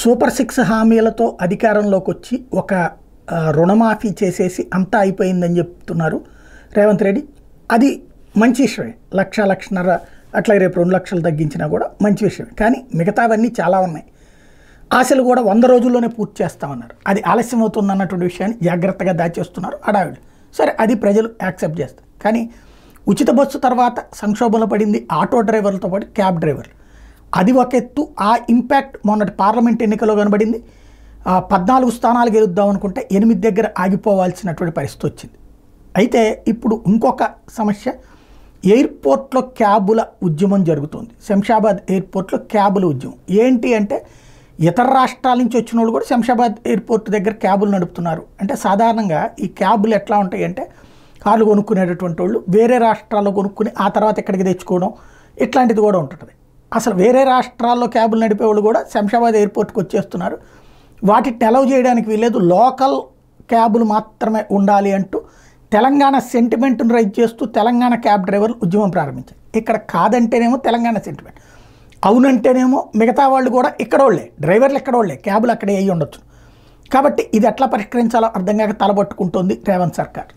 Super 6 హామీలతో అధికారంలోకి వచ్చి ఒక రుణమాఫీ చేసేసి అంతా అయిపోయిందని చెప్తున్నారు రేవంత్ రెడ్డి. అది మంచి విషయమే. లక్షన్నర అట్లా రేపు 2 లక్షలు తగ్గించినా కూడా మంచి విషయమే. కానీ మిగతావన్నీ చాలా ఉన్నాయి. ఆశలు కూడా 100 రోజుల్లోనే పూర్తి చేస్తామన్నారు. అది ఆలస్యం అవుతుందన్నటువంటి విషయాన్ని జాగ్రత్తగా దాచేస్తున్నారు హడావిడి. సరే, అది ప్రజలు యాక్సెప్ట్ చేస్తారు. కానీ ఉచిత బస్సు తర్వాత సంక్షోభంలో పడింది ఆటో డ్రైవర్లతో పాటు క్యాబ్ డ్రైవర్లు. అది ఒక ఎత్తు. ఆ ఇంపాక్ట్ మొన్నటి పార్లమెంట్ ఎన్నికల్లో కనబడింది. 14 స్థానాలు గెలుద్దాం అనుకుంటే 8 దగ్గర ఆగిపోవాల్సినటువంటి పరిస్థితి వచ్చింది. అయితే ఇప్పుడు ఇంకొక సమస్య, ఎయిర్పోర్ట్లో క్యాబుల ఉద్యమం జరుగుతుంది. శంషాబాద్ ఎయిర్పోర్ట్లో క్యాబుల ఉద్యమం ఏంటి అంటే, ఇతర రాష్ట్రాల నుంచి వచ్చిన వాళ్ళు కూడా శంషాబాద్ ఎయిర్పోర్ట్ దగ్గర క్యాబులు నడుపుతున్నారు. అంటే సాధారణంగా ఈ క్యాబులు ఎట్లా ఉంటాయి అంటే, కార్లు కొనుక్కునేటటువంటి వాళ్ళు వేరే రాష్ట్రాల్లో కొనుక్కుని ఆ తర్వాత ఇక్కడికి తెచ్చుకోవడం ఇట్లాంటిది కూడా ఉంటుంది. అసలు వేరే రాష్ట్రాల్లో క్యాబులు నడిపే వాళ్ళు కూడా శంషాబాద్ ఎయిర్పోర్ట్కి వచ్చేస్తున్నారు. వాటిని అలౌ చేయడానికి వీలేదు, లోకల్ క్యాబులు మాత్రమే ఉండాలి అంటూ తెలంగాణ సెంటిమెంట్ను రైజ్ చేస్తూ తెలంగాణ క్యాబ్ డ్రైవర్లు ఉద్యమం ప్రారంభించారు. ఇక్కడ కాదంటేనేమో తెలంగాణ సెంటిమెంట్, అవునంటేనేమో మిగతా వాళ్ళు కూడా ఇక్కడోళ్లే, డ్రైవర్లు ఎక్కడోళ్లే, క్యాబులు అక్కడే అయ్యి ఉండొచ్చు. కాబట్టి ఇది ఎట్లా పరిష్కరించాలో అర్థం కాక తలబట్టుకుంటోంది రేవంత్ సర్కార్.